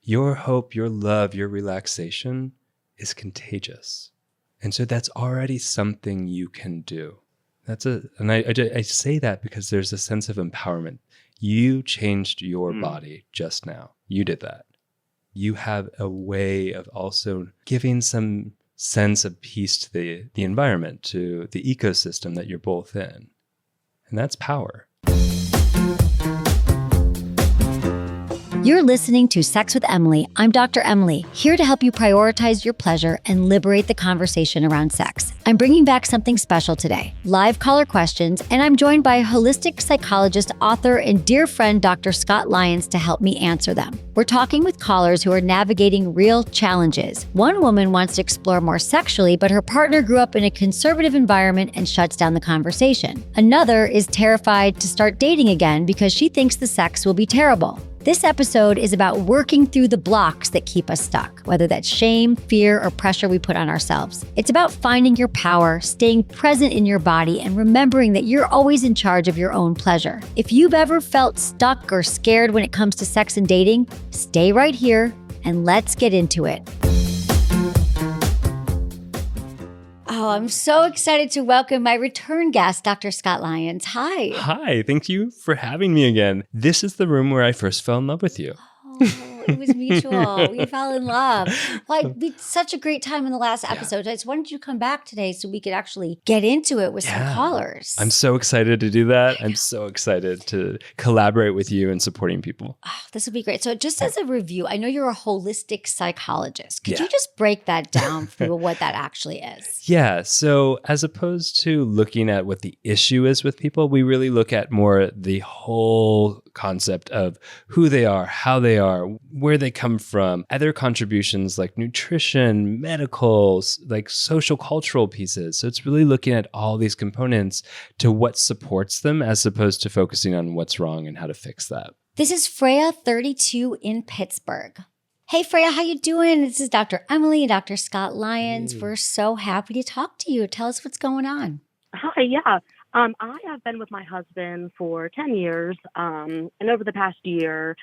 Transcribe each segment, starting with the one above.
your hope, your love, your relaxation is contagious. And so that's already something you can do. I say that because there's a sense of empowerment. You changed your body just now. You did that. You have a way of also giving some sense of peace to the environment, to the ecosystem that you're both in. And that's power. You're listening to Sex with Emily. I'm Dr. Emily, here to help you prioritize your pleasure and liberate the conversation around sex. I'm bringing back something special today, live caller questions, and I'm joined by holistic psychologist, author, and dear friend, Dr. Scott Lyons, to help me answer them. We're talking with callers who are navigating real challenges. One woman wants to explore more sexually, but her partner grew up in a conservative environment and shuts down the conversation. Another is terrified to start dating again because she thinks the sex will be terrible. This episode is about working through the blocks that keep us stuck, whether that's shame, fear, or pressure we put on ourselves. It's about finding your power, staying present in your body, and remembering that you're always in charge of your own pleasure. If you've ever felt stuck or scared when it comes to sex and dating, stay right here and let's get into it. Oh, I'm so excited to welcome my return guest, Dr. Scott Lyons. Hi. Hi, thank you for having me again. This is the room where I first fell in love with you. Oh, it was mutual. We fell in love. Well, we had such a great time in the last episode. I just wanted you to come back today so we could actually get into it with some callers. I'm so excited to do that. I'm so excited to collaborate with you and supporting people. Oh, this will be great. So just as a review, I know you're a holistic psychologist. Could you just break that down for what that actually is? Yeah. So as opposed to looking at what the issue is with people, we really look at more the whole concept of who they are, how they are, where they come from, other contributions like nutrition, medical, like social cultural pieces. So it's really looking at all these components to what supports them as opposed to focusing on what's wrong and how to fix that. This is Freya, 32 in Pittsburgh. Hey, Freya, how you doing? This is Dr. Emily and Dr. Scott Lyons. We're so happy to talk to you. Tell us what's going on. Hi, yeah. I have been with my husband for 10 years, and over the past year,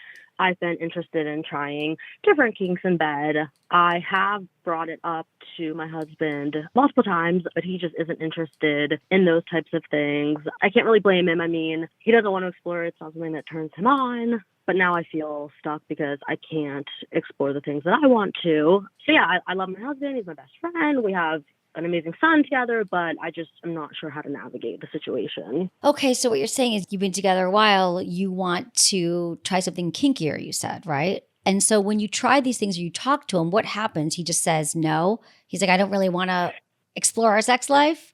I've been interested in trying different kinks in bed. I have brought it up to my husband multiple times, but he just isn't interested in those types of things. I can't really blame him. I mean, he doesn't want to explore it. It's not something that turns him on. But now I feel stuck because I can't explore the things that I want to. So yeah, I love my husband. He's my best friend. We have an amazing son together, but I'm not sure how to navigate the situation. Okay, so what you're saying is you've been together a while, you want to try something kinkier, you said, right? And so when you try these things or you talk to him, what happens? He just says no. He's like, I don't really want to explore our sex life.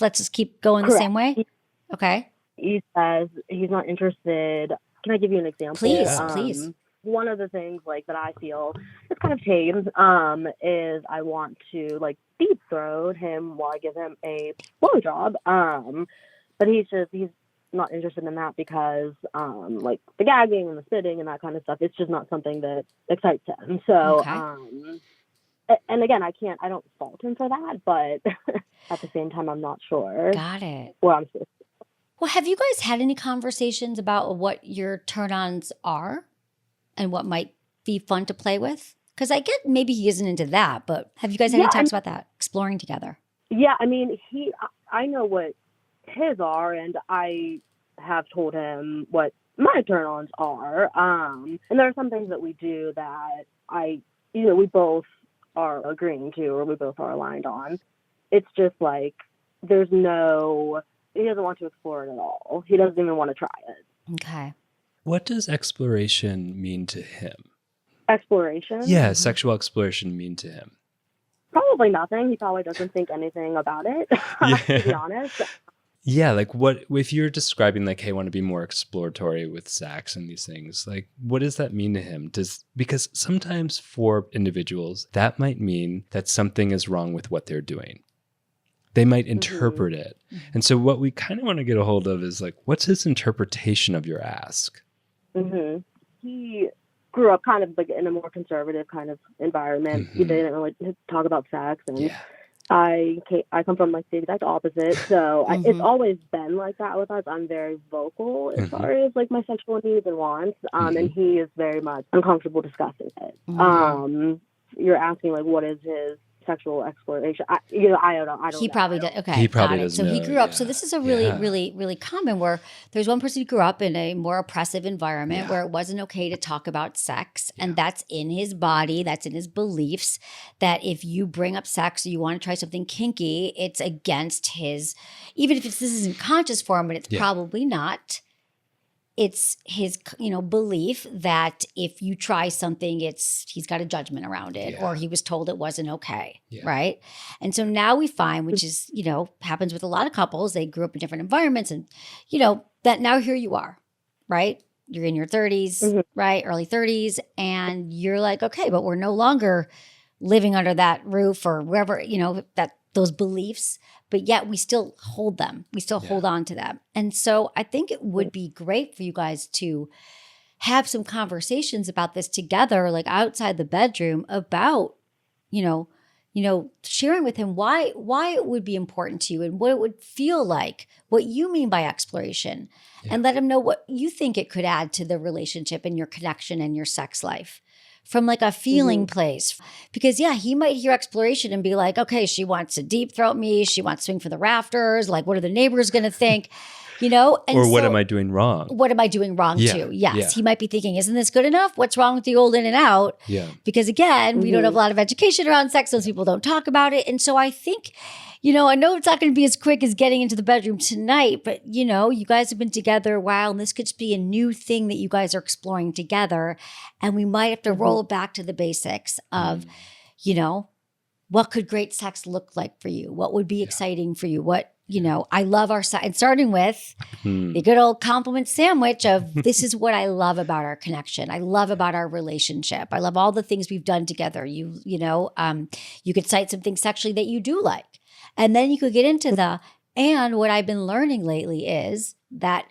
Let's just keep going the same way. Okay. He says he's not interested. Can I give you an example? Please. One of the things that I feel is kind of tame is I want to deep throat him while I give him a blowjob. But he's not interested in that because the gagging and the spitting and that kind of stuff, it's just not something that excites him. So and again, I don't fault him for that, but at the same time I'm not sure. Got it. Where I'm supposed to. Well, have you guys had any conversations about what your turn-ons are and what might be fun to play with? Because I get maybe he isn't into that, but have you guys had any talks about that, exploring together? Yeah, I mean, I know what his are, and I have told him what my turn-ons are. And there are some things that we do that we both are agreeing to, or we both are aligned on. It's just he doesn't want to explore it at all. He doesn't even want to try it. Okay. What does exploration mean to him? Exploration? Yeah, sexual exploration mean to him? Probably nothing. He probably doesn't think anything about it, to be honest. Yeah, what if you're describing hey, I want to be more exploratory with sex and these things, what does that mean to him? Because sometimes for individuals, that might mean that something is wrong with what they're doing. They might interpret it. And so what we kind of want to get a hold of is what's his interpretation of your ask? Mm-hmm. He grew up kind of in a more conservative kind of environment. He didn't really talk about sex. And I come from like the exact opposite, so it's always been like that with us. I'm very vocal as far as like my sexual needs and wants, and he is very much uncomfortable discussing it. You're asking like what is his sexual exploration? I don't know. He probably does. Okay, He probably got it. doesn't So he know, grew up. yeah. So this is a really, Yeah. really, really common where there's one person who grew up in a more oppressive environment where it wasn't okay to talk about sex. And that's in his body, that's in his beliefs, that if you bring up sex or you want to try something kinky, it's against his, even if this isn't conscious for him, but it's probably not. It's his, belief that if you try something, he's got a judgment around it, or he was told it wasn't okay, right? And so now we find, which is, happens with a lot of couples, they grew up in different environments, and, that now here you are, right? You're in your 30s, right? Early 30s, and you're like, okay, but we're no longer living under that roof or wherever, those beliefs, but yet we still hold them. We still hold on to them. And so I think it would be great for you guys to have some conversations about this together, like outside the bedroom, about, sharing with him why it would be important to you and what it would feel like, what you mean by exploration, and let him know what you think it could add to the relationship and your connection and your sex life. From like a feeling place. Because he might hear exploration and be like, okay, she wants to deep throat me. She wants to swing for the rafters. Like, what are the neighbors going to think? And or what am I doing wrong? What am I doing wrong too? Yes. He might be thinking, isn't this good enough? What's wrong with the old in and out? Yeah. Because again, we don't have a lot of education around sex. Those people don't talk about it. And so I think, I know it's not going to be as quick as getting into the bedroom tonight, but you guys have been together a while, and this could just be a new thing that you guys are exploring together. And we might have to roll it back to the basics of, what could great sex look like for you? What would be exciting for you? What, I love our sex. And starting with the good old compliment sandwich of this is what I love about our connection. I love about our relationship. I love all the things we've done together. You could cite some things sexually that you do like. And then you could get into and what I've been learning lately is that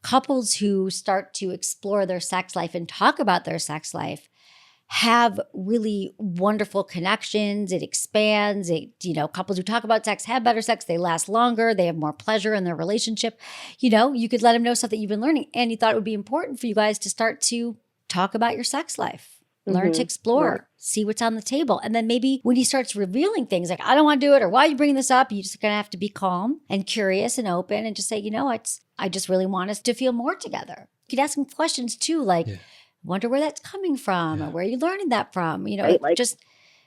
couples who start to explore their sex life and talk about their sex life have really wonderful connections. It expands. Couples who talk about sex have better sex. They last longer. They have more pleasure in their relationship. You could let them know stuff that you've been learning. And you thought it would be important for you guys to start to talk about your sex life. Learn to explore, see what's on the table. And then maybe when he starts revealing things like, I don't want to do it, or why are you bringing this up? You're just going to have to be calm and curious and open and just say, I just really want us to feel more together. You could ask him questions too, like, wonder where that's coming from or where are you learning that from? Right, like, just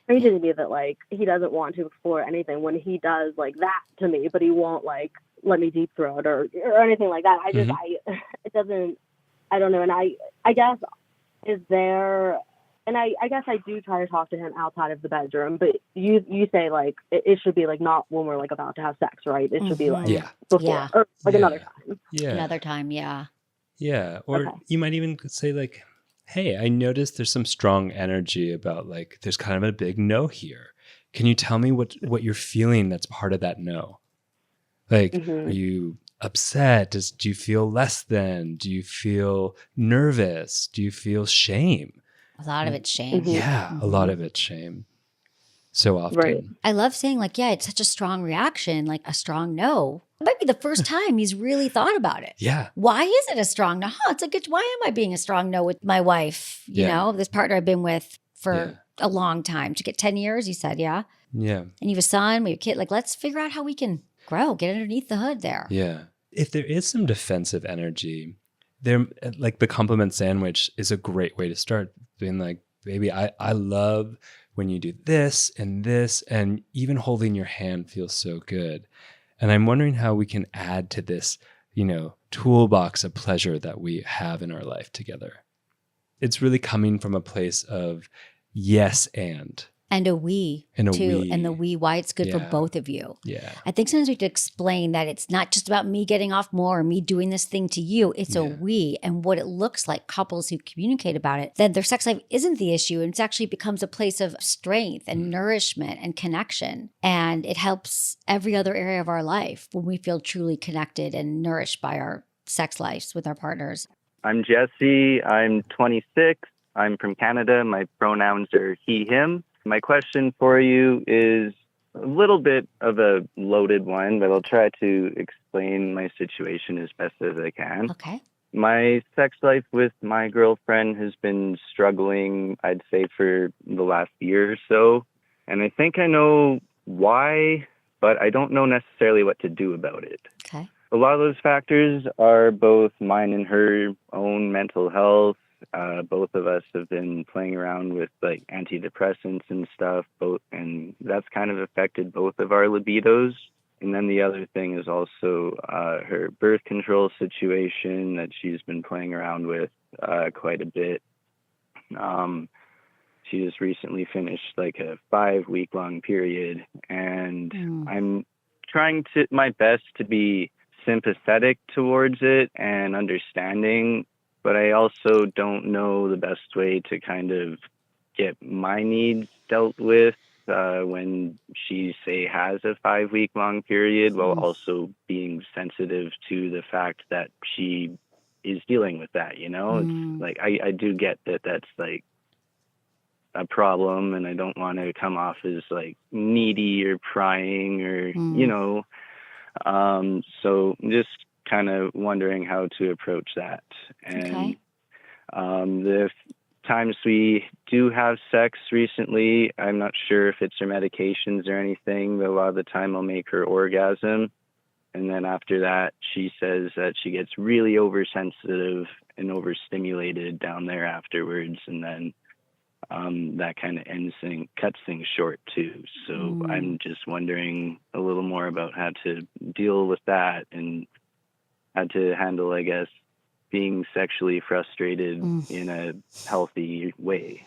crazy to me that like he doesn't want to explore anything when he does like that to me, but he won't like let me deep throat or anything like that. It doesn't, I don't know. And I guess is there... And I guess I do try to talk to him outside of the bedroom, but you say like it should be like not when we're like about to have sex, right? It should be like before or like another time. Yeah. Another time, yeah. Yeah. Or you might even say like, hey, I noticed there's some strong energy about like there's kind of a big no here. Can you tell me what you're feeling that's part of that no? Like, are you upset? Do you feel less than? Do you feel nervous? Do you feel shame? A lot of it's shame. Yeah, a lot of it's shame. So often. Right. I love saying like, it's such a strong reaction, like a strong no. It might be the first time he's really thought about it. Yeah. Why is it a strong no? It's like, why am I being a strong no with my wife? This partner I've been with for a long time. To get 10 years, you said, yeah? Yeah. And you have a son, we have a kid. Like, let's figure out how we can grow, get underneath the hood there. Yeah. If there is some defensive energy, there, like the compliment sandwich is a great way to start. Being like, baby, I love when you do this, and even holding your hand feels so good. And I'm wondering how we can add to this, toolbox of pleasure that we have in our life together. It's really coming from a place of yes and a we too. We. And the we, why it's good for both of you. Yeah. I think sometimes we have to explain that it's not just about me getting off more or me doing this thing to you. It's a we and what it looks like. Couples who communicate about it, then their sex life isn't the issue. And it actually becomes a place of strength and nourishment and connection. And it helps every other area of our life when we feel truly connected and nourished by our sex lives with our partners. I'm Jesse. I'm 26. I'm from Canada. My pronouns are he, him. My question for you is, a little bit of a loaded one, but I'll try to explain my situation as best as I can. Okay. My sex life with my girlfriend has been struggling, I'd say, for the last year or so. And I think I know why, but I don't know necessarily what to do about it. Okay. A lot of those factors are both mine and her own mental health. Both of us have been playing around with like antidepressants and stuff, and that's kind of affected both of our libidos. And then the other thing is also her birth control situation that she's been playing around with quite a bit. She just recently finished like a 5-week-long period, and I'm trying my best to be sympathetic towards it and understanding, but I also don't know the best way to kind of get my needs dealt with when she, say, has a 5-week-long period, while also being sensitive to the fact that she is dealing with that, you know? It's like, I do get that that's like a problem, and I don't want to come off as like needy or prying or, you know, so I'm just kind of wondering how to approach that. And the times we do have sex recently, I'm not sure if it's her medications or anything, but a lot of the time I'll make her orgasm. And then after that, she says that she gets really oversensitive and overstimulated down there afterwards. And then that kind of cuts things short too. So I'm just wondering a little more about how to deal with that and how to handle, I guess, being sexually frustrated in a healthy way.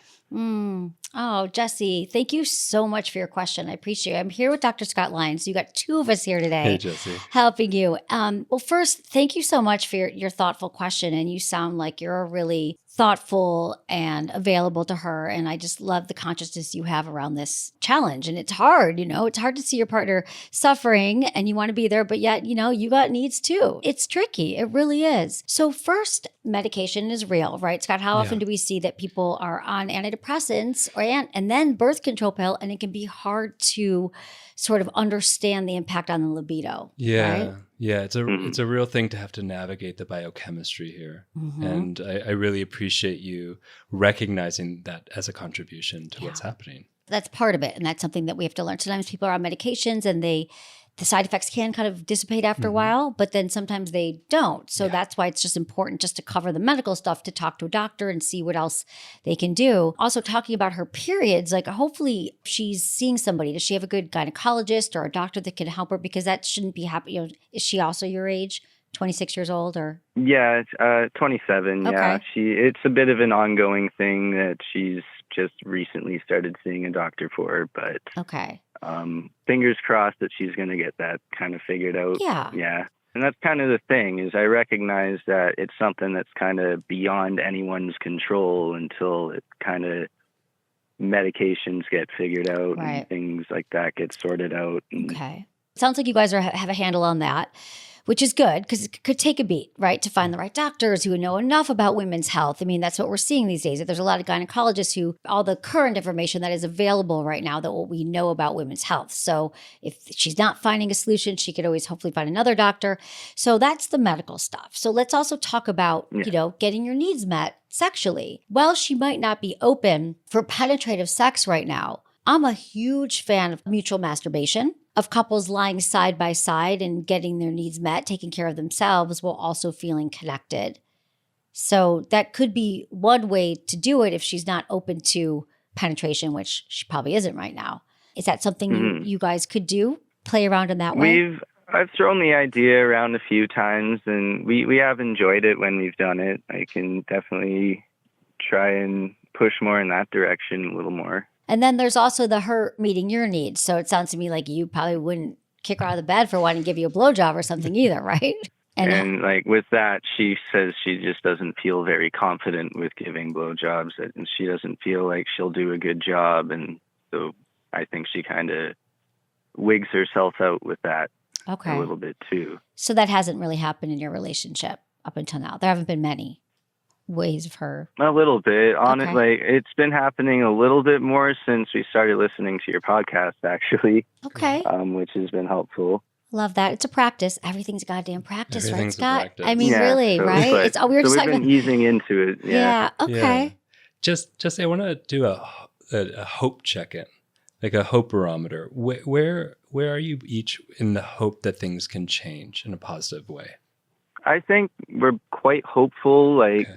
Oh, Jesse, thank you so much for your question. I appreciate it. I'm here with Dr. Scott Lyons. You got two of us here today. Hey, Jesse. Helping you. Well, first, thank you so much for your thoughtful question. And you sound like you're a really thoughtful and available to her. And I just love the consciousness you have around this challenge. And it's hard, it's hard to see your partner suffering and you want to be there, but yet, you got needs too. It's tricky. It really is. So first, medication is real, right? Scott, how often do we see that people are on antidepressants and then birth control pill, and it can be hard to sort of understand the impact on the libido. Yeah. Right? Yeah. It's a real thing to have to navigate the biochemistry here. And I really appreciate you recognizing that as a contribution to what's happening. That's part of it. And that's something that we have to learn. Sometimes people are on medications and the side effects can kind of dissipate after a while, but then sometimes they don't. So that's why it's just important just to cover the medical stuff, to talk to a doctor and see what else they can do. Also talking about her periods, like hopefully she's seeing somebody. Does she have a good gynecologist or a doctor that can help her? Because that shouldn't be happening. Is she also your age? 26 years old or? Yeah, 27. Okay. Yeah, it's a bit of an ongoing thing that she's just recently started seeing a doctor for, but okay. Fingers crossed that she's going to get that kind of figured out. Yeah. Yeah. And that's kind of the thing, is I recognize that it's something that's kind of beyond anyone's control until it kind of medications get figured out and things like that get sorted out. Okay. Sounds like you guys have a handle on that, which is good because it could take a beat, right? To find the right doctors who know enough about women's health. I mean, that's what we're seeing these days. There's a lot of gynecologists who, all the current information that is available right now, that what we know about women's health. So if she's not finding a solution, she could always hopefully find another doctor. So that's the medical stuff. So let's also talk about, getting your needs met sexually. While she might not be open for penetrative sex right now, I'm a huge fan of mutual masturbation, of couples lying side by side and getting their needs met, taking care of themselves while also feeling connected. So that could be one way to do it if she's not open to penetration, which she probably isn't right now. Is that something you guys could do? Play around in that way? I've thrown the idea around a few times, and we have enjoyed it when we've done it. I can definitely try and push more in that direction a little more. And then there's also her meeting your needs. So it sounds to me like you probably wouldn't kick her out of the bed for wanting to give you a blowjob or something either, right? And like with that, she says she just doesn't feel very confident with giving blowjobs, and she doesn't feel like she'll do a good job. And so I think she kind of wigs herself out with that a little bit too. So that hasn't really happened in your relationship up until now. There haven't been many. ways of her? A little bit on Okay. it. Like, it's been happening a little bit more since we started listening to your podcast, actually, Okay. which has been helpful. Love that. It's a practice. Everything's a goddamn practice, right, Everything's a Scott? practice. I mean, Yeah, really, so, right? but- It's all we were so just we've talking been about. easing into it. Yeah. Okay. Yeah. Just I want to do a hope check-in, like a hope barometer. Where are you each in the hope that things can change in a positive way? I think we're quite hopeful. Like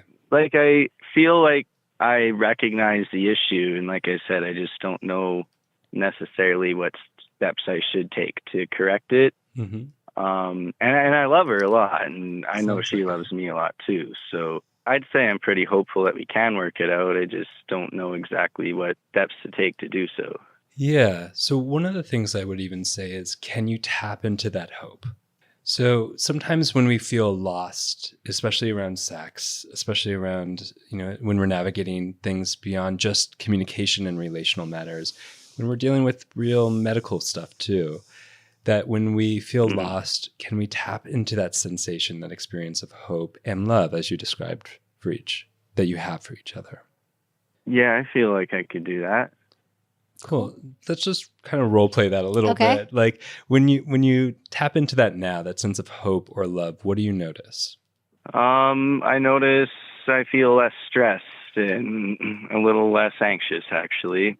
I feel like I recognize the issue, and like I said, I just don't know necessarily what steps I should take to correct it. Mm-hmm. And I love her a lot, and I know Sounds she like loves me a lot too. So I'd say I'm pretty hopeful that we can work it out. I just don't know exactly what steps to take to do so. Yeah. So one of the things I would even say is, can you tap into that hope? So sometimes when we feel lost, especially around sex, especially around, when we're navigating things beyond just communication and relational matters, when we're dealing with real medical stuff too, that when we feel lost, can we tap into that sensation, that experience of hope and love, as you described that you have for each other? Yeah, I feel like I could do that. Cool. Let's just kind of role play that a little Okay. bit. Like when you tap into that now, that sense of hope or love, what do you notice? I notice I feel less stressed and a little less anxious, actually.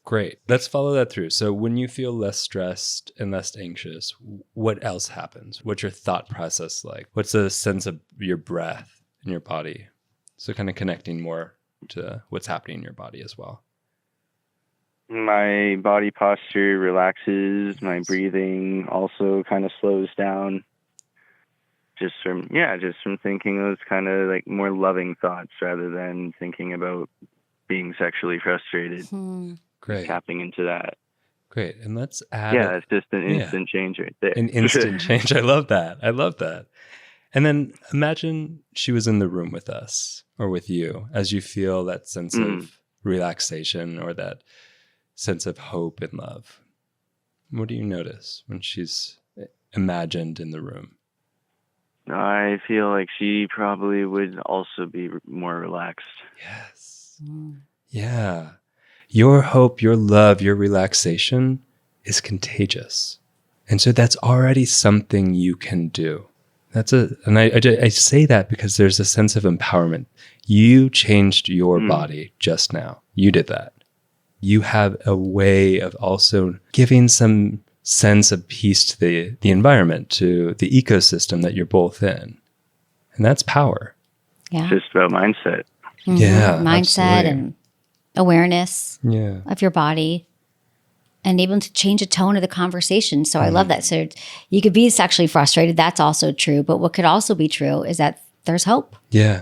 Great. Let's follow that through. So when you feel less stressed and less anxious, what else happens? What's your thought process like? What's the sense of your breath in your body? So kind of connecting more to what's happening in your body as well. My body posture relaxes. My breathing also kind of slows down. Just from thinking those kind of like more loving thoughts rather than thinking about being sexually frustrated. Great. Tapping into that. Great. And let's add it's just an instant change right there. An instant change. I love that. And then imagine she was in the room with us or with you as you feel that sense of relaxation or that sense of hope and love. What do you notice when she's imagined in the room? I feel like she probably would also be more relaxed. Yes. Yeah. Your hope, your love, your relaxation is contagious. And so that's already something you can do. And I say that because there's a sense of empowerment. You changed your body just now. You did that. You have a way of also giving some sense of peace to the environment, to the ecosystem that you're both in. And that's power. Yeah. Just about mindset. Yeah. Mindset absolutely. and awareness Yeah. of your body and able to change the tone of the conversation. So I love that. So you could be sexually frustrated. That's also true. But what could also be true is that there's hope Yeah.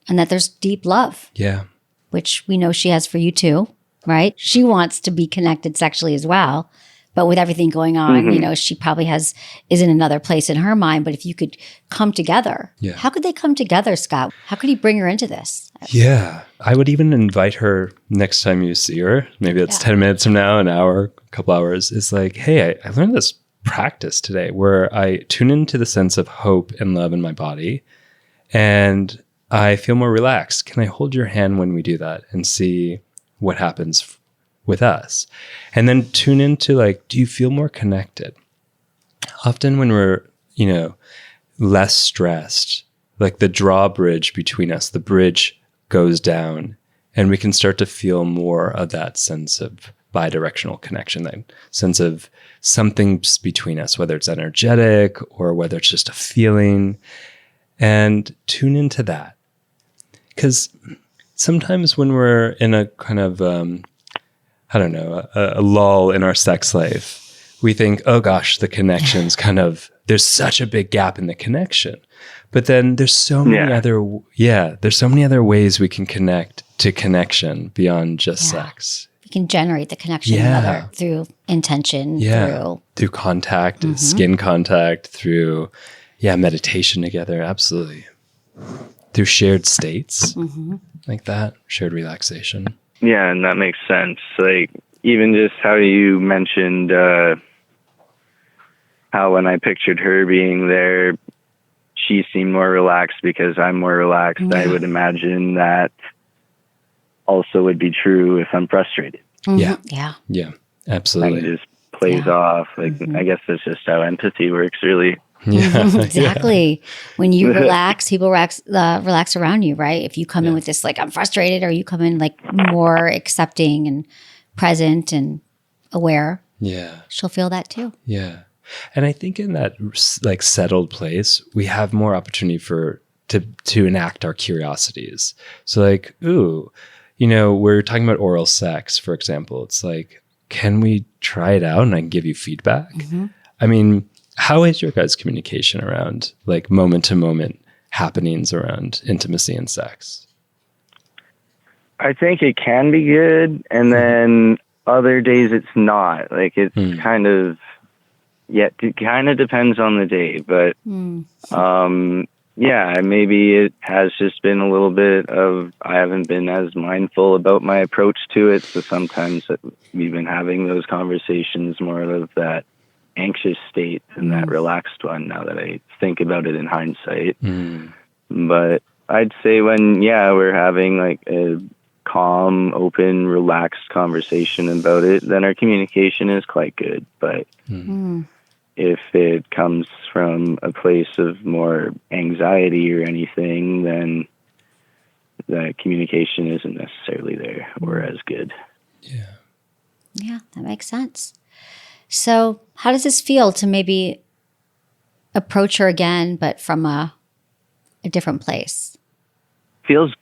and that there's deep love, Yeah. which we know she has for you too, right? She wants to be connected sexually as well. But with everything going on, she probably is in another place in her mind. But if you could come together, how could they come together, Scott? How could you bring her into this? Yeah. I would even invite her next time you see her. Maybe it's 10 minutes from now, an hour, a couple hours. It's like, hey, I learned this practice today where I tune into the sense of hope and love in my body and I feel more relaxed. Can I hold your hand when we do that and see what happens with us? And then tune into do you feel more connected? Often when we're, less stressed, like the drawbridge between us, the bridge goes down and we can start to feel more of that sense of bidirectional connection, that sense of something's between us, whether it's energetic or whether it's just a feeling, and tune into that. Because sometimes when we're in a kind of, a lull in our sex life, we think, oh gosh, the connection's there's such a big gap in the connection. But then there's so many there's so many other ways we can connect to connection beyond just sex. You can generate the connection through intention, through contact, skin contact, through meditation together. Absolutely. Through shared states like that, shared relaxation. Yeah, and that makes sense. Like, even just how you mentioned how when I pictured her being there, she seemed more relaxed because I'm more relaxed. Yeah. I would imagine that also would be true if I'm frustrated. Yeah. Yeah. Yeah. And Absolutely. it just plays off. Like, I guess that's just how empathy works, really. Yeah. Exactly. When you relax, people relax around you, right? If you come in with this, like, I'm frustrated, or you come in like more accepting and present and aware, Yeah. she'll feel that too. Yeah. And I think in that like settled place, we have more opportunity to enact our curiosities. So like, ooh, we're talking about oral sex, for example. It's like, can we try it out and I can give you feedback? I mean, how is your guys' communication around like moment to moment happenings around intimacy and sex? I think it can be good. And then other days it's not. Like, it's kind of, it kind of depends on the day. But yeah, maybe it has just been a little bit of, I haven't been as mindful about my approach to it. So sometimes we've been having those conversations more of that anxious state than that relaxed one, now that I think about it in hindsight. But I'd say when, we're having like a calm, open, relaxed conversation about it, then our communication is quite good. But if it comes from a place of more anxiety or anything, then the communication isn't necessarily there or as good. Yeah, that makes sense. So how does this feel to maybe approach her again, but from a different place? Feels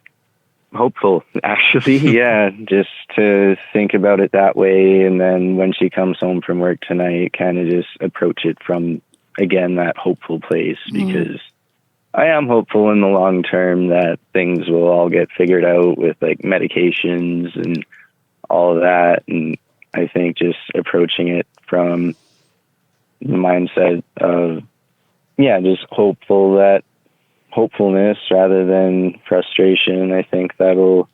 hopeful, actually. Yeah, just to think about it that way. And then when she comes home from work tonight, kind of just approach it from, again, that hopeful place, because I am hopeful in the long term that things will all get figured out with like medications and all of that. And I think just approaching it from the mindset of, just hopefulness rather than frustration, I think that'll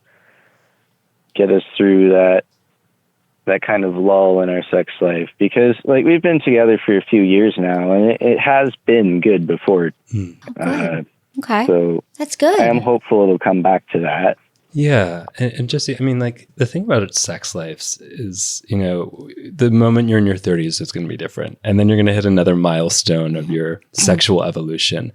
get us through that kind of lull in our sex life. Because like, we've been together for a few years now, and it has been good before. Good. Okay. So that's good. I am hopeful it'll come back to that. Yeah. And Jesse, I mean, like, the thing about sex lives is, the moment you're in your 30s, it's going to be different. And then you're going to hit another milestone of your sexual evolution.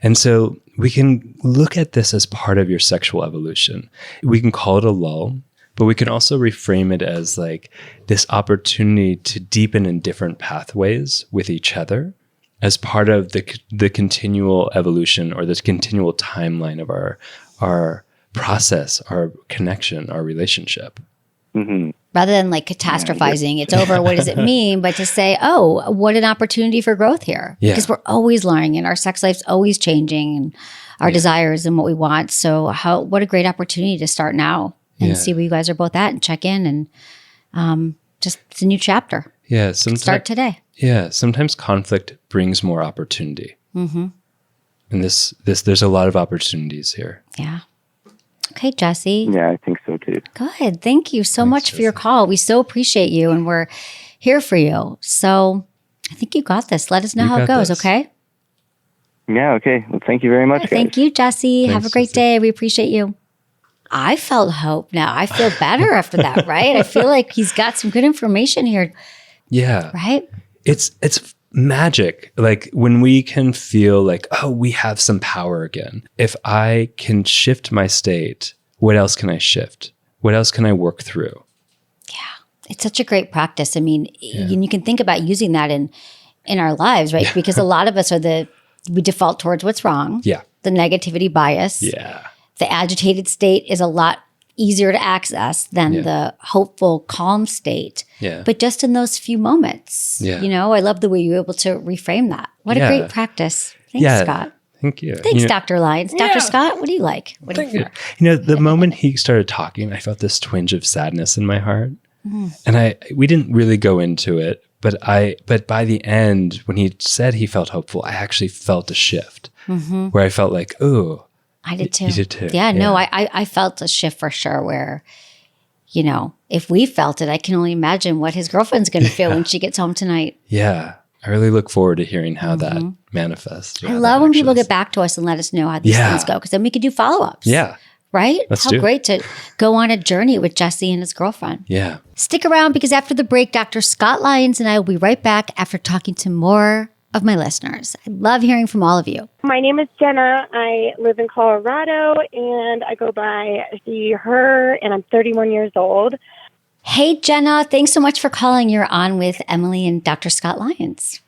And so we can look at this as part of your sexual evolution. We can call it a lull, but we can also reframe it as like this opportunity to deepen in different pathways with each other as part of the continual evolution, or this continual timeline of our process, our connection, our relationship. Rather than like catastrophizing, it's over, what does it mean? But to say, oh, what an opportunity for growth here. Yeah. Because we're always learning, and our sex life's always changing, and our desires and what we want. So what a great opportunity to start now and see where you guys are both at, and check in, and just, it's a new chapter. Yeah. Start today. Yeah. Sometimes conflict brings more opportunity. And there's a lot of opportunities here. Yeah. Okay, Jesse. Yeah, I think so too. Good. Thank you so much for your call. We so appreciate you, and we're here for you. So I think you got this. Let us know how it goes, okay? Yeah, okay. Well, thank you very much, guys. Thank you, Jesse. Thanks, have a great Jesse. day. We appreciate you. I felt hope now. I feel better after that, right? I feel like he's got some good information here, Yeah. right? It's magic. Like when we can feel like, oh, we have some power again. If I can shift my state, what else can I shift? What else can I work through? Yeah. It's such a great practice. I mean, you can think about using that in our lives, right? Because a lot of us we default towards what's wrong. Yeah. The negativity bias. Yeah. The agitated state is a lot easier to access than the hopeful, calm state. Yeah. But just in those few moments, I love the way you were able to reframe that. What a great practice. Thanks, Scott. Thank you. Thanks, Dr. Lyons. Dr. Scott, what do you like? What do you prefer? The moment he started talking, I felt this twinge of sadness in my heart. And we didn't really go into it, but by the end, when he said he felt hopeful, I actually felt a shift where I felt like, oh, I did too. You did too. Yeah, no, I felt a shift for sure where, if we felt it, I can only imagine what his girlfriend's going to feel when she gets home tonight. Yeah. I really look forward to hearing how that manifests. I love when people get back to us and let us know how these things go, because then we can do follow-ups. Yeah. Right? How great to go on a journey with Jesse and his girlfriend. Yeah. Stick around, because after the break, Dr. Scott Lyons and I will be right back after talking to more of my listeners. I love hearing from all of you. My name is Jenna. I live in Colorado, and I go by she, her, and I'm 31 years old. Hey, Jenna. Thanks so much for calling. You're on with Emily and Dr. Scott Lyons.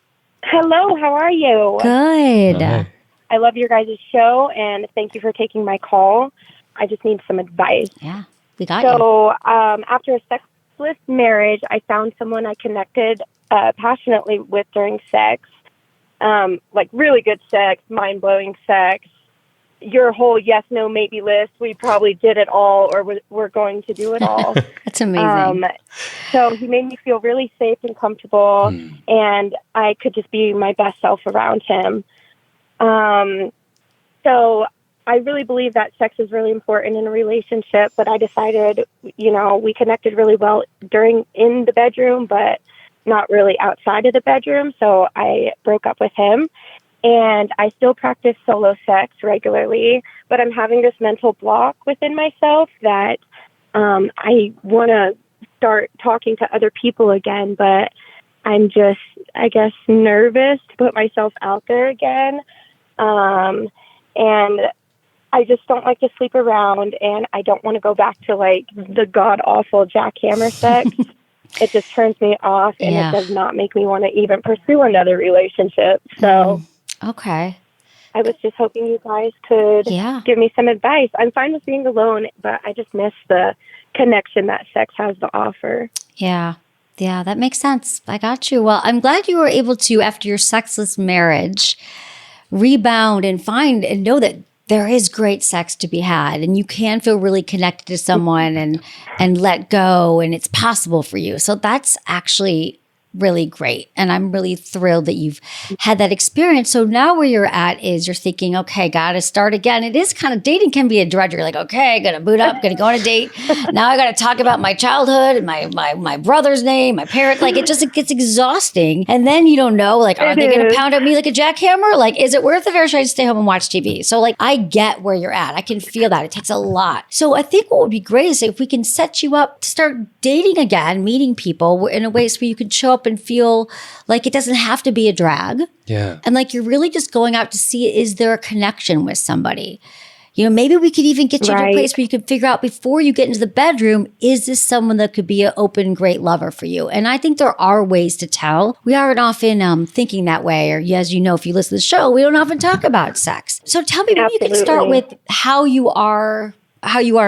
Hello. How are you? Good. Hi. I love your guys' show, and thank you for taking my call. I just need some advice. Yeah, we got you. So after a sexless marriage, I found someone I connected passionately with during sex, like really good sex, mind-blowing sex. Your whole yes, no, maybe list, we probably did it all, or we're going to do it all. That's amazing. So he made me feel really safe and comfortable, and I could just be my best self around him. So I really believe that sex is really important in a relationship, but I decided, we connected really well in the bedroom, but not really outside of the bedroom. So I broke up with him, and I still practice solo sex regularly, but I'm having this mental block within myself that I want to start talking to other people again, but I'm just, I guess, nervous to put myself out there again. And I just don't like to sleep around, and I don't want to go back to like the god-awful jackhammer sex. It just turns me off, and it does not make me want to even pursue another relationship. So okay. I was just hoping you guys could give me some advice. I'm fine with being alone, but I just miss the connection that sex has to offer. Yeah. Yeah, that makes sense. I got you. Well, I'm glad you were able to, after your sexless marriage, rebound and find and know that there is great sex to be had, and you can feel really connected to someone and let go, and it's possible for you. So that's actually really great. And I'm really thrilled that you've had that experience. So now where you're at is you're thinking, okay, got to start again. It is kind of, dating can be a drudgery. You're like, okay, got to boot up, got to go on a date. Now I got to talk about my childhood and my brother's name, my parents. Like it gets exhausting. And then you don't know, like, are they going to pound at me like a jackhammer? Like, is it worth it, or should I stay home and watch TV? So like, I get where you're at. I can feel that. It takes a lot. So I think what would be great is if we can set you up to start dating again, meeting people in a way so you can show up and feel like it doesn't have to be a drag. Yeah. And like you're really just going out to see, is there a connection with somebody? Maybe we could even get you to a place where you can figure out before you get into the bedroom, is this someone that could be an open, great lover for you? And I think there are ways to tell. We aren't often thinking that way, or as you know, if you listen to the show, we don't often talk about sex. So tell me, maybe you could start with how you are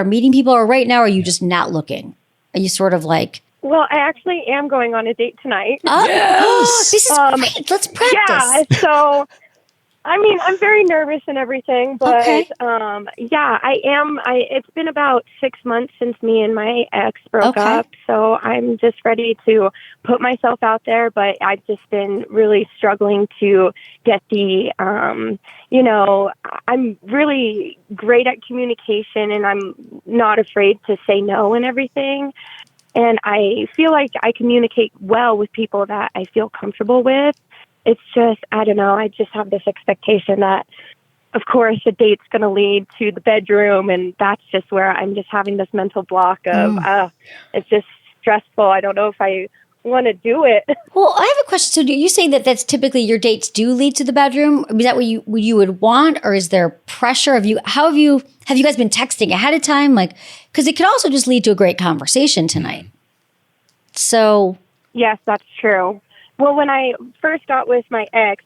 meeting people, or right now, are you just not looking? Are you sort of like, well, I actually am going on a date tonight. Oh, yes. This is great. Let's practice. Yeah, so, I mean, I'm very nervous and everything, but I am. It's been about 6 months since me and my ex broke up, so I'm just ready to put myself out there, but I've just been really struggling to get the, I'm really great at communication, and I'm not afraid to say no and everything. And I feel like I communicate well with people that I feel comfortable with. It's just, I don't know, I just have this expectation that, of course, a date's going to lead to the bedroom. And that's just where I'm just having this mental block of, it's just stressful. I don't know if I want to do it. Well, I have a question. So do you say that that's typically your dates do lead to the bedroom? Is that what you would want? Or is there pressure? Have you guys been texting ahead of time? Like, because it could also just lead to a great conversation tonight. So. Yes, that's true. Well, when I first got with my ex,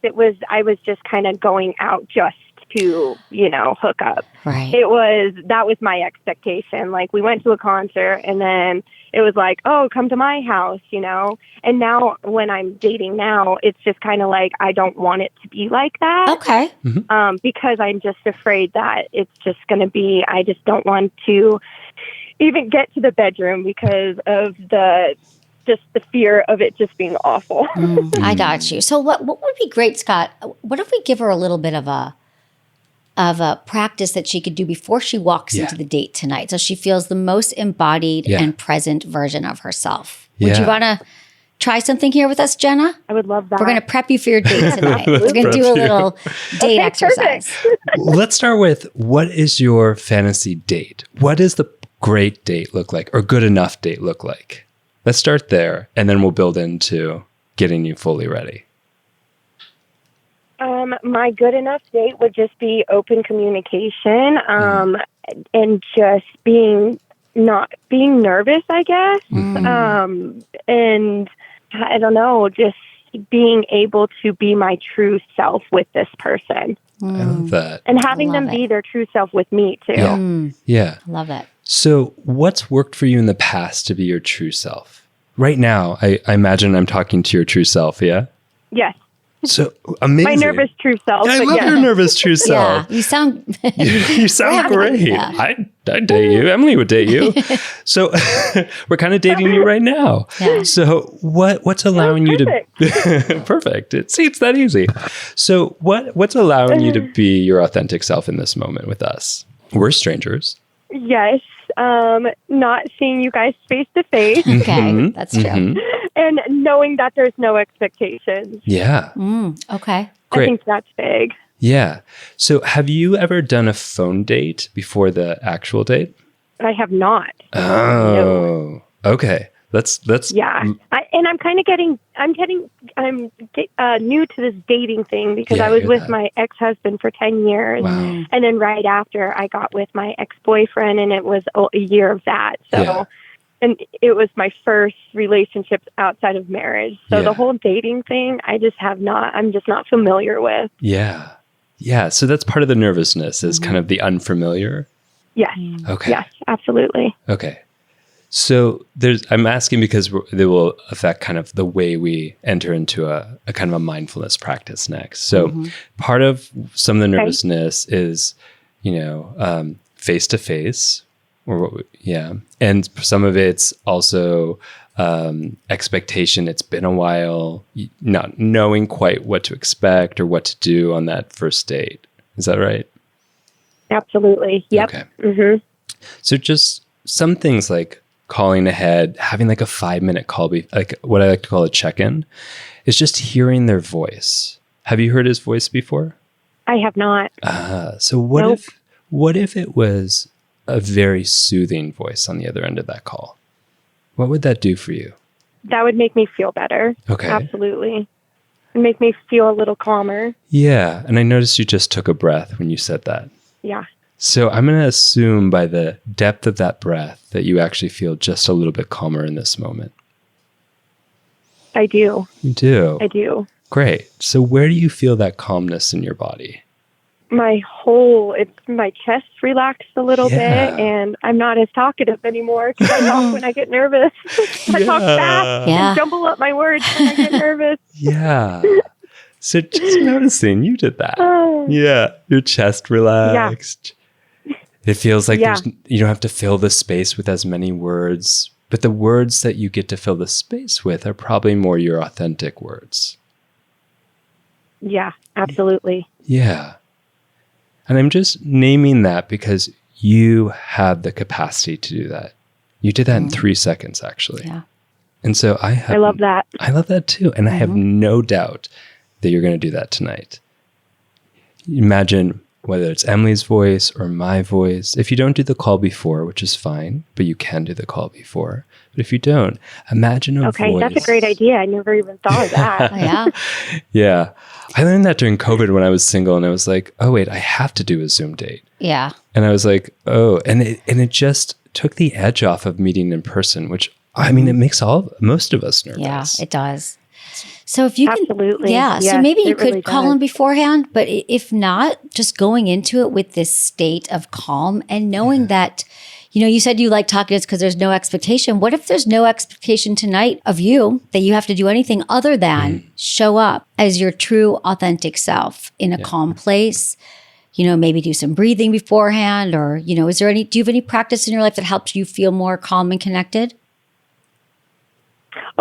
I was just kind of going out just to, hook up. Right. That was my expectation. Like, we went to a concert, and then it was like, oh, come to my house, And now when I'm dating now, it's just kind of like, I don't want it to be like that. Okay. Because I'm just afraid that it's just going to be, I just don't want to even get to the bedroom because of the fear of it just being awful. I got you. So what would be great, Scott? What if we give her a little bit of a practice that she could do before she walks into the date tonight, so she feels the most embodied and present version of herself? Would you want to try something here with us, Jenna? I would love that. We're going to prep you for your date tonight. We're going to do a little date exercise. Let's start with, what is your fantasy date? What does the great date look like, or good enough date look like? Let's start there, and then we'll build into getting you fully ready. My good enough date would just be open communication, and just not being nervous, I guess. And I don't know, just being able to be my true self with this person. I love that. And having them be their true self with me too. Yeah. I love that. So what's worked for you in the past to be your true self? Right now, I imagine I'm talking to your true self, yeah? Yes. So amazing. My nervous true self. I love your nervous true self. Yeah, you sound you sound great. Yeah. I'd date you. Emily would date you. So we're kind of dating you right now. Yeah. So what's allowing you to perfect. It seems that easy. So what's allowing you to be your authentic self in this moment with us? We're strangers. Yes. Not seeing you guys face to face. Okay, that's true. And knowing that there's no expectations. Yeah. Okay. Great. I think that's big. Yeah. So have you ever done a phone date before the actual date? I have not. Oh, okay. Let's. Yeah. I'm new to this dating thing because Yeah, I was I hear with that. my ex-husband for 10 years. Wow. And then right after I got with my ex-boyfriend, and it was a year of that. So, Yeah. and it was my first relationship outside of marriage. So Yeah. the whole dating thing, I'm just not familiar with. Yeah. Yeah. So that's part of the nervousness is kind of the unfamiliar. Yes. Okay. Yes, absolutely. Okay. So I'm asking because they will affect kind of the way we enter into a kind of a mindfulness practice next. So part of some of the nervousness is, face to face, and some of it's also expectation. It's been a while, not knowing quite what to expect or what to do on that first date. Is that right? Absolutely. Yep. Okay. Mm-hmm. So just some things like calling ahead, having like a 5-minute call, like what I like to call a check-in, is just hearing their voice. Have you heard his voice before? I have not. So what if it was a very soothing voice on the other end of that call? What would that do for you? That would make me feel better. Okay. Absolutely. It'd make me feel a little calmer. Yeah. And I noticed you just took a breath when you said that. Yeah. So I'm going to assume by the depth of that breath that you actually feel just a little bit calmer in this moment. I do. You do? I do. Great. So where do you feel that calmness in your body? My chest relaxed a little bit, and I'm not as talkative anymore because I talk when I get nervous. I talk fast and jumble up my words when I get nervous. Yeah. So just noticing you did that. Yeah. Your chest relaxed. It feels like you don't have to fill the space with as many words, but the words that you get to fill the space with are probably more your authentic words. Yeah, absolutely. Yeah. And I'm just naming that because you have the capacity to do that. You did that in 3 seconds, actually. Yeah. And so I love that. I love that too. And I have no doubt that you're going to do that tonight. Imagine whether it's Emily's voice or my voice. If you don't do the call before, which is fine, but you can do the call before. But if you don't, imagine a voice. Okay, that's a great idea. I never even thought of that. Yeah. Yeah. I learned that during COVID when I was single, and I was like, oh, wait, I have to do a Zoom date. Yeah. And I was like, oh, and it just took the edge off of meeting in person, which, I mean, it makes most of us nervous. Yeah, it does. So if you can, Absolutely. so Yes, maybe you it could really call does. him beforehand, but if not, just going into it with this state of calm and knowing that, you said you like talkatives because there's no expectation. What if there's no expectation tonight of you that you have to do anything other than show up as your true authentic self in a calm place? Maybe do some breathing beforehand, or, do you have any practice in your life that helps you feel more calm and connected?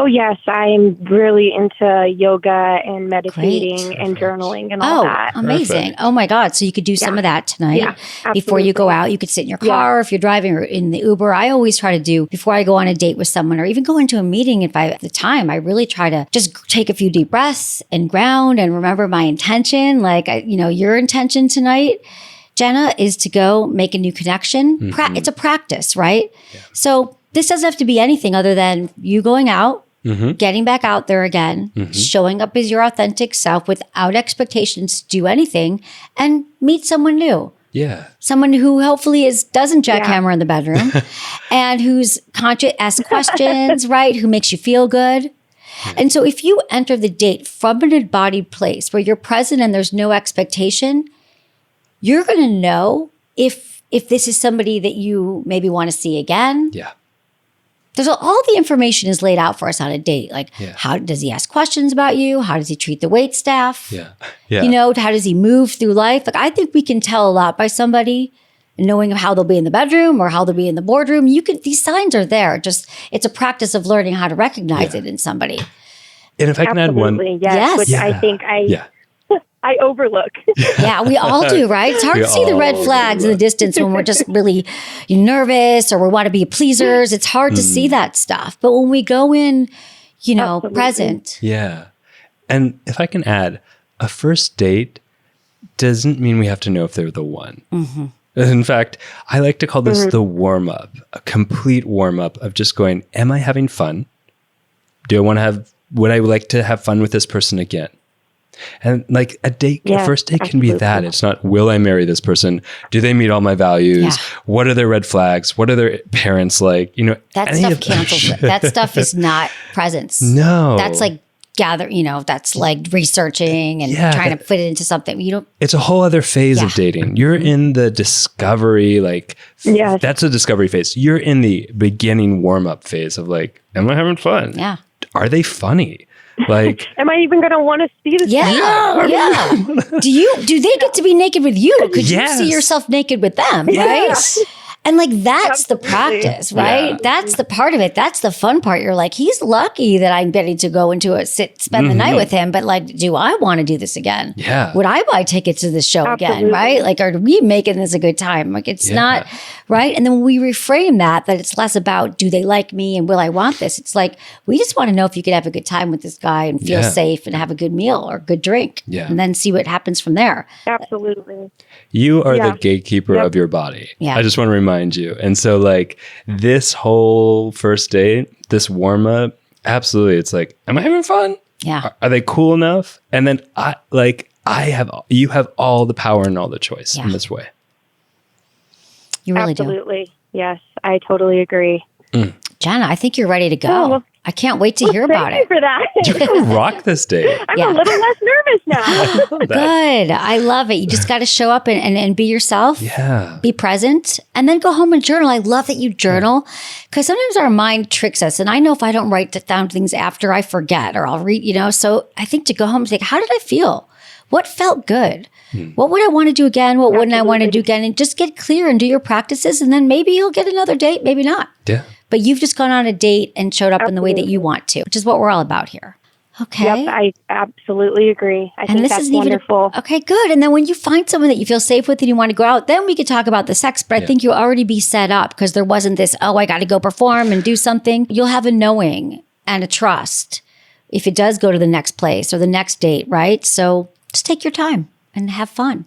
Oh, yes. I'm really into yoga and meditating Great. and journaling and all that. Amazing. Perfect. Oh my God. So you could do some of that tonight. Yeah, Before you go absolutely. out, you could sit in your car, if you're driving or in the Uber. I always try to do, before I go on a date with someone or even go into a meeting, if I have the time, I really try to just take a few deep breaths and ground and remember my intention. Like, your intention tonight, Jenna, is to go make a new connection. It's a practice, right? Yeah. So this doesn't have to be anything other than you going out, Mm-hmm. getting back out there again, showing up as your authentic self without expectations to do anything, and meet someone new. Yeah. Someone who hopefully doesn't jackhammer in the bedroom and who's conscious, asks questions, right? Who makes you feel good. Yeah. And so if you enter the date from an embodied place where you're present and there's no expectation, you're going to know if this is somebody that you maybe want to see again. Yeah. There's all the information is laid out for us on a date. Like, how does he ask questions about you? How does he treat the wait staff? Yeah. Yeah. How does he move through life? Like, I think we can tell a lot by somebody knowing how they'll be in the bedroom or how they'll be in the boardroom. These signs are there. Just, it's a practice of learning how to recognize it in somebody. And if I can add one. Yes. Which I think I overlook. Yeah, we all do, right? It's hard to see the red flags in the distance when we're just really nervous or we want to be pleasers. It's hard to see that stuff. But when we go in, present. Yeah. And if I can add, a first date doesn't mean we have to know if they're the one. Mm-hmm. In fact, I like to call this the warm-up, a complete warm-up of just going, am I having fun? Would I like to have fun with this person again? And like a first date can be that. It's not, will I marry this person? Do they meet all my values? Yeah. What are their red flags? What are their parents like? That stuff cancels it. That stuff is not presence. No. That's like that's like researching and trying to fit it into something. It's a whole other phase of dating. You're in the discovery, that's a discovery phase. You're in the beginning warm-up phase of like, am I having fun? Yeah. Are they funny? Like, am I even going to want to see this? Yeah. Do they get to be naked with you? Could you see yourself naked with them? Right. And like, that's the practice, right? Yeah. That's the part of it. That's the fun part. You're like, he's lucky that I'm getting to go into spend the night with him. But like, do I want to do this again? Yeah. Would I buy tickets to this show again? Right? Like, are we making this a good time? Like, it's not, right? And then when we reframe that it's less about, do they like me and will I want this? It's like, we just want to know if you could have a good time with this guy and feel safe and have a good meal or good drink. Yeah. And then see what happens from there. Absolutely. You are the gatekeeper of your body. Yeah. I just want to remind you. And so like this whole first date, this warm up, absolutely. It's like, am I having fun? Yeah. Are they cool enough? And then you have all the power and all the choice in this way. You really Absolutely. Do. Yes, I totally agree. Jenna, I think you're ready to go. Oh, I can't wait to hear about it. Thank you for that. You're going to rock this date. I'm a little less nervous now. Good. I love it. You just got to show up and be yourself. Yeah. Be present and then go home and journal. I love that you journal because sometimes our mind tricks us. And I know if I don't write down things after, I forget or I'll read, So I think to go home and think, how did I feel? What felt good? What would I want to do again? What wouldn't I want to do again? And just get clear and do your practices. And then maybe you'll get another date, maybe not. Yeah. But you've just gone on a date and showed up in the way that you want to, which is what we're all about here. Okay. Yep, I absolutely agree. I think that's wonderful. Okay, good. And then when you find someone that you feel safe with and you want to go out, then we could talk about the sex. But I think you'll already be set up because there wasn't this, I got to go perform and do something. You'll have a knowing and a trust if it does go to the next place or the next date, right? So just take your time and have fun.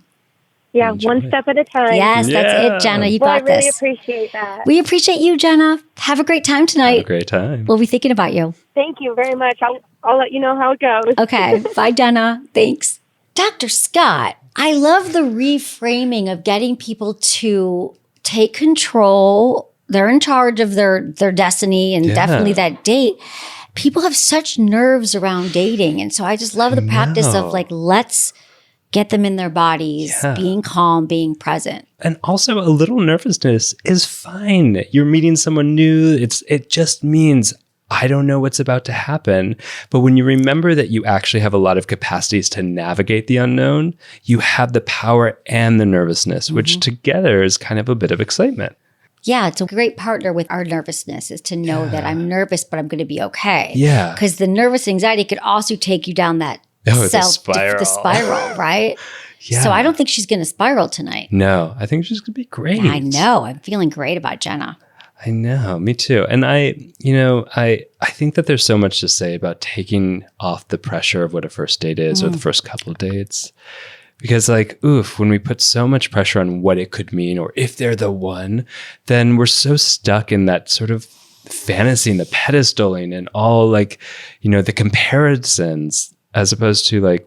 Yeah, one step at a time. Yes, that's it, Jenna. You got this. I really appreciate that. We appreciate you, Jenna. Have a great time tonight. Have a great time. We'll be thinking about you. Thank you very much. I'll let you know how it goes. Okay. Bye, Jenna. Thanks. Dr. Scott, I love the reframing of getting people to take control. They're in charge of their destiny and definitely that date. People have such nerves around dating. And so I just love the practice of like, let's get them in their bodies, being calm, being present. And also a little nervousness is fine. You're meeting someone new. It just means I don't know what's about to happen. But when you remember that you actually have a lot of capacities to navigate the unknown, you have the power and the nervousness, which together is kind of a bit of excitement. Yeah, it's a great partner with our nervousness is to know that I'm nervous, but I'm going to be okay. Yeah. Because the nervous anxiety could also take you down that the spiral, right? Yeah. So I don't think she's going to spiral tonight. No, I think she's going to be great. I know. I'm feeling great about Jenna. I know, me too. And I think that there's so much to say about taking off the pressure of what a first date is or the first couple of dates. Because when we put so much pressure on what it could mean or if they're the one, then we're so stuck in that sort of fantasy and the pedestaling and all the comparisons as opposed to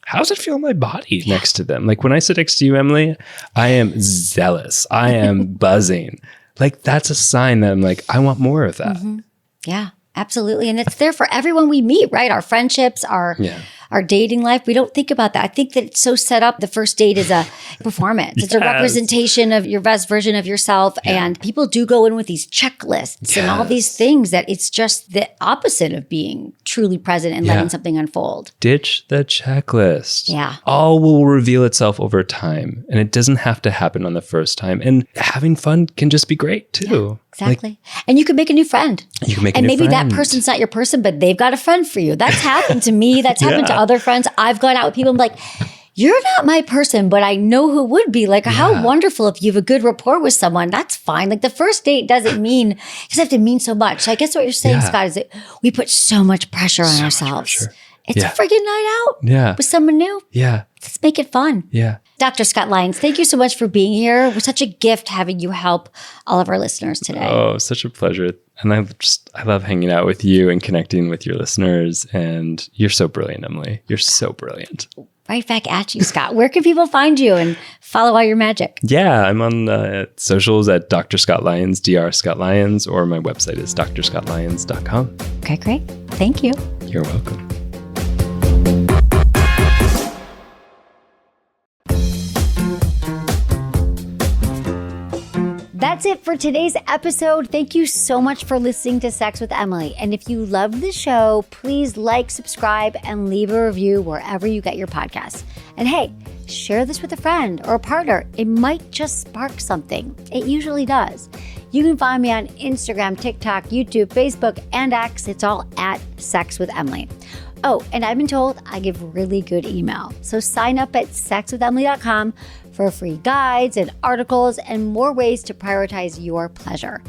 how's it feel in my body next to them? When I sit next to you, Emily, I am zealous. I am buzzing. That's a sign that I'm I want more of that. Mm-hmm. Yeah, absolutely. And it's there for everyone we meet, right? Our friendships, our dating life. We don't think about that. I think that it's so set up. The first date is a performance. It's a representation of your best version of yourself. Yeah. And people do go in with these checklists and all these things that it's just the opposite of being truly present and letting something unfold. Ditch the checklist. Yeah. All will reveal itself over time. And it doesn't have to happen on the first time. And having fun can just be great too. Yeah, exactly. And you can make a new friend. You can make a new friend. And maybe that person's not your person, but they've got a friend for you. That's happened to me. That's happened to other friends. I've gone out with people. I'm like, you're not my person, but I know who would be. How wonderful if you have a good rapport with someone. That's fine. The first date doesn't have to mean so much. So I guess what you're saying, Scott, is that we put so much pressure on ourselves. It's a friggin' night out with someone new. Yeah. Let's make it fun. Yeah. Dr. Scott Lyons, thank you so much for being here. It was such a gift having you help all of our listeners today. Oh, such a pleasure. And I love hanging out with you and connecting with your listeners. And you're so brilliant, Emily. You're so brilliant. Right back at you, Scott. Where can people find you and follow all your magic? Yeah, I'm on socials at Dr. Scott Lyons, Dr. Scott Lyons, or my website is drscottlyons.com. Okay, great. Thank you. You're welcome. That's it for today's episode. Thank you so much for listening to Sex with Emily. And if you love the show, please subscribe, and leave a review wherever you get your podcasts. And hey, share this with a friend or a partner. It might just spark something. It usually does. You can find me on Instagram, TikTok, YouTube, Facebook, and X. It's all at Sex with Emily. Oh, and I've been told I give really good email. So sign up at sexwithemily.com for free guides and articles and more ways to prioritize your pleasure.